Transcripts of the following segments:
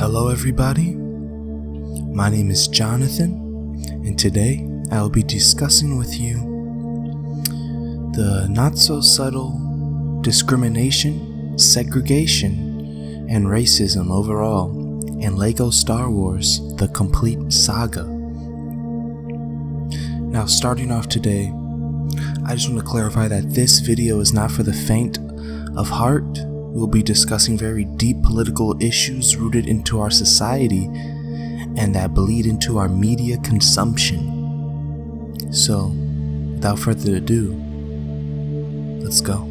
Hello everybody, my name is Jonathan, and today I will be discussing with you the not-so-subtle discrimination, segregation, and racism overall in LEGO Star Wars: The Complete Saga. Now, starting off today, I just want to clarify that this video is not for the faint of heart. We'll be discussing very deep political issues rooted into our society and that bleed into our media consumption. So, without further ado, let's go.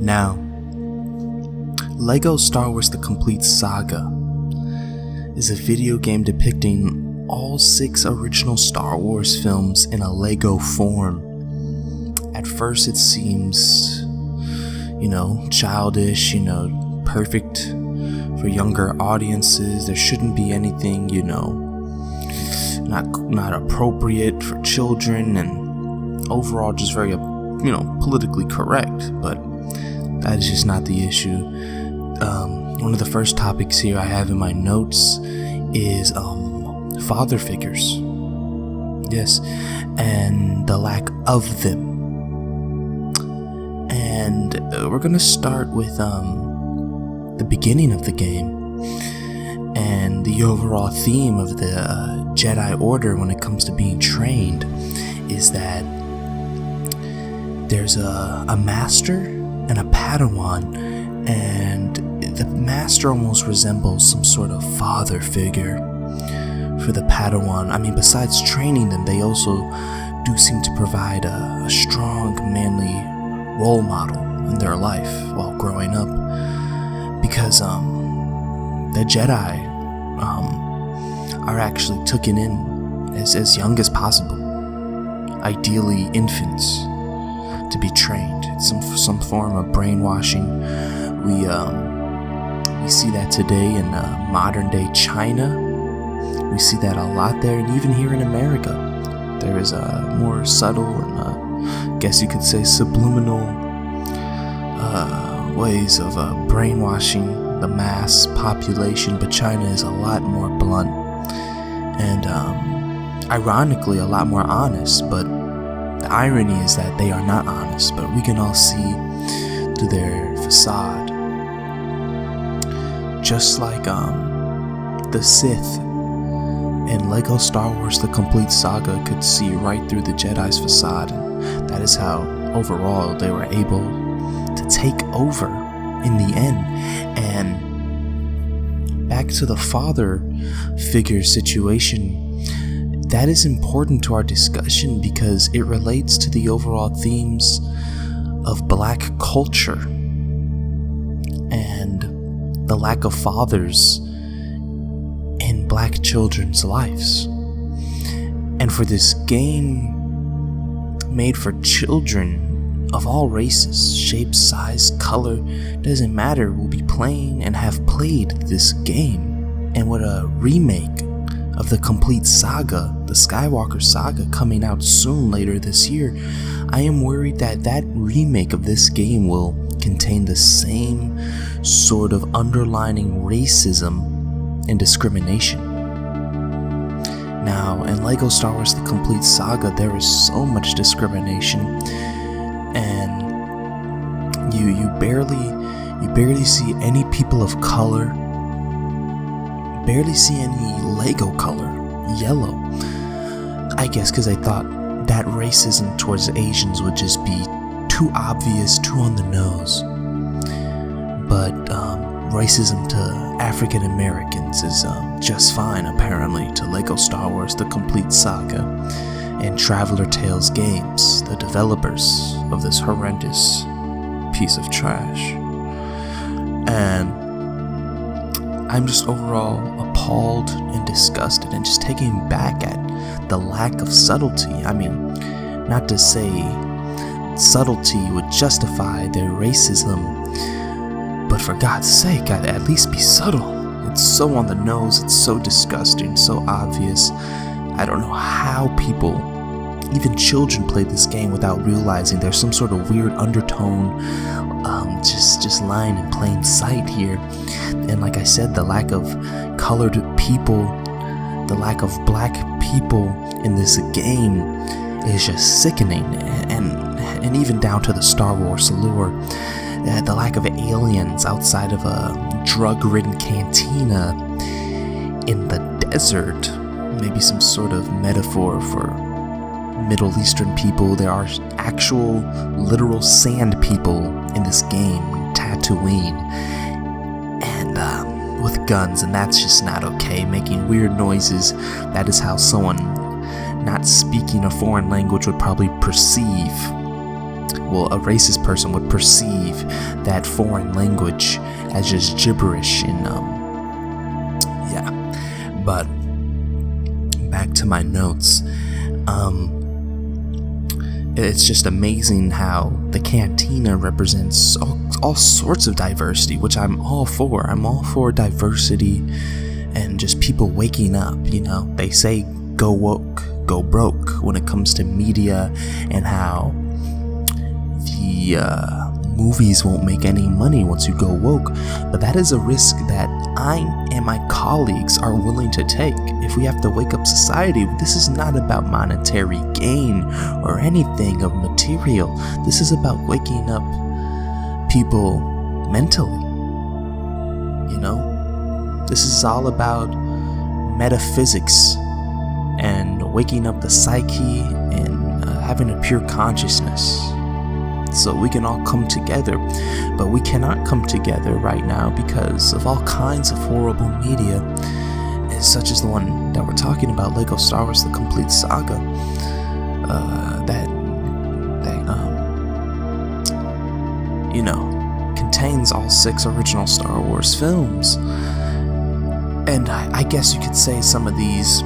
Now, LEGO Star Wars: The Complete Saga is a video game depicting all 6 original Star Wars films in a LEGO form. At first it seems, childish, perfect for younger audiences. There shouldn't be anything, not appropriate for children, and overall just very, politically correct. But that is just not the issue. One of the first topics here I have in my notes is father figures. Yes, and the lack of them. And we're gonna start with the beginning of the game and the overall theme of the Jedi Order when it comes to being trained is that there's a master and a Padawan, and the master almost resembles some sort of father figure for the Padawan. I mean, besides training them, they also do seem to provide a strong, manly role model in their life while growing up, because the Jedi are actually taken in as young as possible, ideally infants, to be trained. It's some form of brainwashing. We see that today in modern day China. We see that a lot there, and even here in America there is a more subtle and guess you could say subliminal ways of brainwashing the mass population, but China is a lot more blunt and ironically a lot more honest. But the irony is that they are not honest, but we can all see through their facade. Just like the Sith in LEGO Star Wars: The Complete Saga could see right through the Jedi's facade, and that is how overall they were able to take over in the end. And back to the father figure situation, that is important to our discussion because it relates to the overall themes of black culture and the lack of fathers in black children's lives. And for this game made for children of all races, shapes, size, color, doesn't matter, will be playing and have played this game. And with a remake of The Complete Saga, the Skywalker Saga, coming out soon later this year, I am worried that that remake of this game will contain the same sort of underlining racism and discrimination. Now, in LEGO Star Wars: The Complete Saga, there is so much discrimination, and you barely see any people of color, barely see any LEGO color, yellow. I guess because I thought that racism towards Asians would just be too obvious, too on the nose. But racism to African Americans is just fine, apparently, to LEGO Star Wars: The Complete Saga and Traveler Tales Games, the developers of this horrendous piece of trash. And I'm just overall appalled and disgusted and just taken back at the lack of subtlety. I mean, not to say subtlety would justify their racism, but for God's sake, I'd at least be subtle. It's so on the nose, it's so disgusting, so obvious. I don't know how people, even children, play this game without realizing there's some sort of weird undertone just lying in plain sight here. And like I said, the lack of colored people, the lack of black people in this game is just sickening, and even down to the Star Wars lore. The lack of aliens outside of a drug-ridden cantina in the desert, maybe some sort of metaphor for Middle Eastern people. There are actual literal sand people in this game, Tatooine, and with guns, and that's just not okay. Making weird noises, that is how someone not speaking a foreign language would probably perceive, well, a racist person would perceive that foreign language as just gibberish. And yeah, but back to my notes. It's just amazing how the cantina represents all sorts of diversity, which I'm all for. I'm all for diversity and just people waking up, you know. They say go woke, go broke when it comes to media, and how the movies won't make any money once you go woke. But that is a risk that I and my colleagues are willing to take. If we have to wake up society, this is not about monetary gain or anything of material. This is about waking up people mentally. You know, this is all about metaphysics and waking up the psyche and having a pure consciousness, so we can all come together. But we cannot come together right now because of all kinds of horrible media, such as the one that we're talking about, Lego Star Wars The Complete Saga, that you know, contains all 6 original Star Wars films. And I guess you could say some of these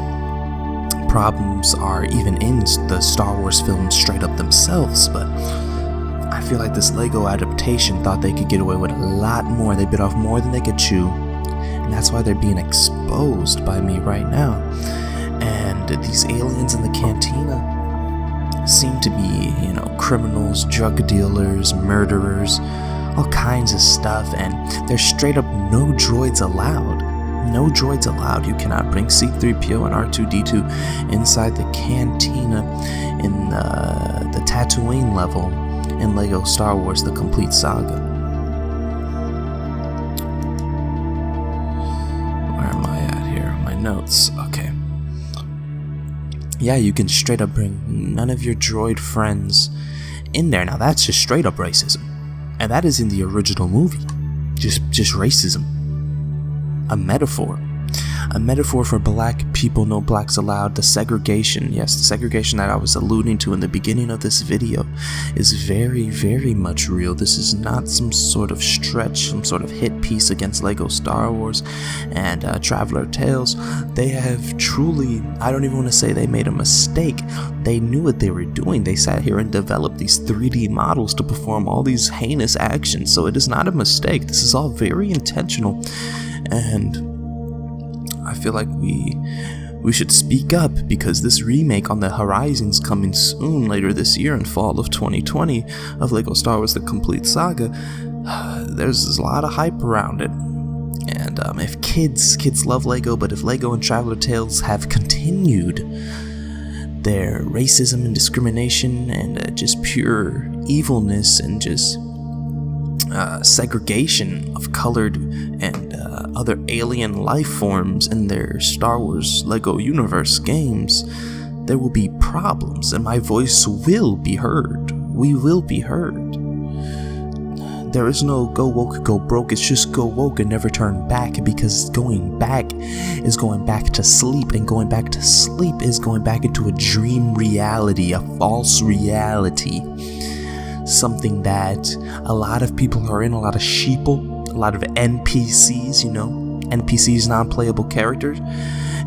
problems are even in the Star Wars films straight up themselves, but I feel like this Lego adaptation thought they could get away with a lot more. They bit off more than they could chew, and that's why they're being exposed by me right now. And these aliens in the cantina seem to be, you know, criminals, drug dealers, murderers, all kinds of stuff, and there's straight up no droids allowed. No droids allowed. You cannot bring C-3PO and R2-D2 inside the cantina in the Tatooine level in Lego Star Wars The Complete Saga. Where am I at here? My notes. Okay. Yeah, you can straight up bring none of your droid friends in there. Now that's just straight up racism. And that is in the original movie. Just racism. A metaphor for black people, no blacks allowed. The segregation, yes, the segregation that I was alluding to in the beginning of this video is very, very much real. This is not some sort of stretch, some sort of hit piece against Lego Star Wars and Traveler Tales. They have truly, I don't even want to say they made a mistake. They knew what they were doing. They sat here and developed these 3D models to perform all these heinous actions. So it is not a mistake. This is all very intentional. And I feel like we should speak up, because this remake on the horizon's coming soon, later this year in fall of 2020, of Lego Star Wars The Complete Saga. There's a lot of hype around it. And if kids love Lego, but if Lego and Traveler Tales have continued their racism and discrimination and just pure evilness and just segregation of colored and other alien life forms in their Star Wars Lego universe games, there will be problems, and my voice will be heard. We will be heard. There is no go woke, go broke. It's just go woke and never turn back, because going back is going back to sleep, and going back to sleep is going back into a dream reality, a false reality. Something that a lot of people are in, a lot of sheeple, a lot of NPCs, you know, NPCs, non-playable characters.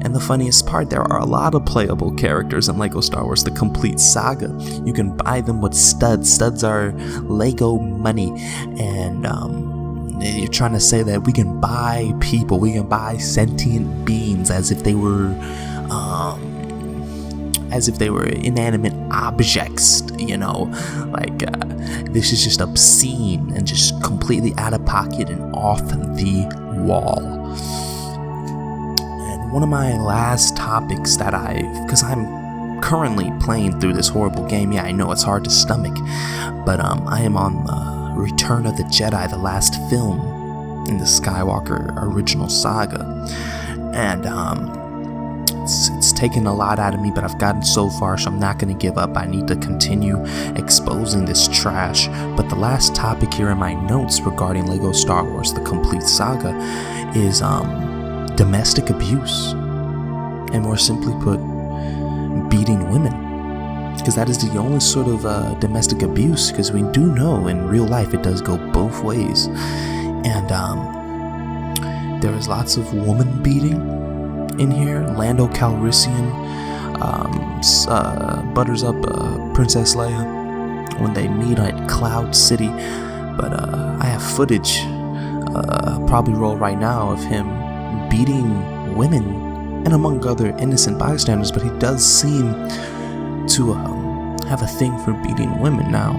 And the funniest part, there are a lot of playable characters in Lego Star Wars The Complete Saga. You can buy them with studs. Studs are Lego money. And you're trying to say that we can buy people, we can buy sentient beings as if they were as if they were inanimate objects, like this is just obscene and just completely out of pocket and off the wall. And one of my last topics that because I'm currently playing through this horrible game. Yeah, I know it's hard to stomach, but I am on Return of the Jedi, the last film in the Skywalker original saga, and it's taken a lot out of me, but I've gotten so far, so I'm not going to give up. I need to continue exposing this trash. But the last topic here in my notes regarding Lego Star Wars: The Complete Saga is domestic abuse, and more simply put, beating women, because that is the only sort of domestic abuse, because we do know in real life it does go both ways. And there is lots of woman beating in here. Lando Calrissian butters up Princess Leia when they meet at Cloud City, but I have footage probably roll right now of him beating women, and among other innocent bystanders, but he does seem to have a thing for beating women. Now,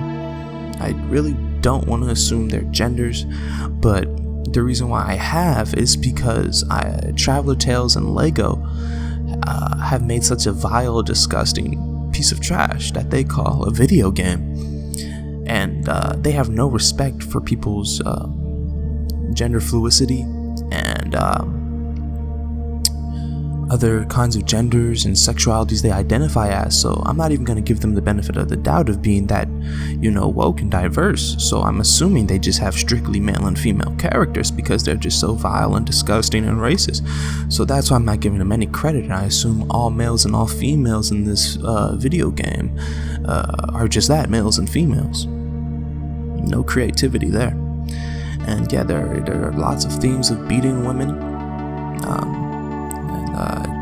I really don't want to assume their genders, but the reason why I have is because Traveler Tales and Lego have made such a vile, disgusting piece of trash that they call a video game, and they have no respect for people's gender fluidity and other kinds of genders and sexualities they identify as. So I'm not even going to give them the benefit of the doubt of being that, woke and diverse. So I'm assuming they just have strictly male and female characters because they're just so vile and disgusting and racist. So that's why I'm not giving them any credit, and I assume all males and all females in this video game are just that, males and females. No creativity there. And yeah, there are lots of themes of beating women.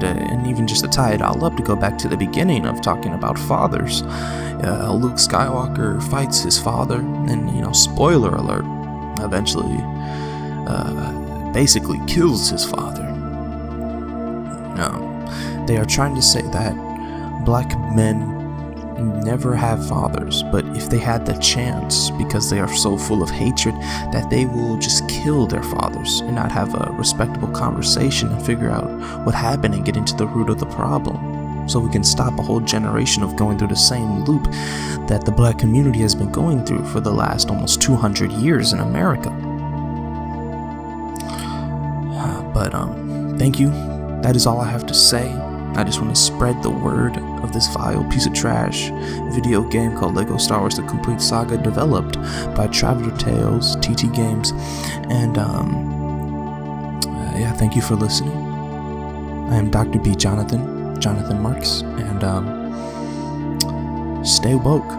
And even just to tie it all up, to go back to the beginning of talking about fathers, Luke Skywalker fights his father, and spoiler alert, eventually basically kills his father. They are trying to say that black men never have fathers, but if they had the chance, because they are so full of hatred, that they will just kill their fathers and not have a respectable conversation and figure out what happened and get into the root of the problem, so we can stop a whole generation of going through the same loop that the black community has been going through for the last almost 200 years in America. But thank you. That is all I have to say. I just want to spread the word of this vile piece of trash video game called Lego Star Wars: The Complete Saga, developed by Traveler Tales, TT Games, and thank you for listening. I am Dr. B. Jonathan Marks, and stay woke.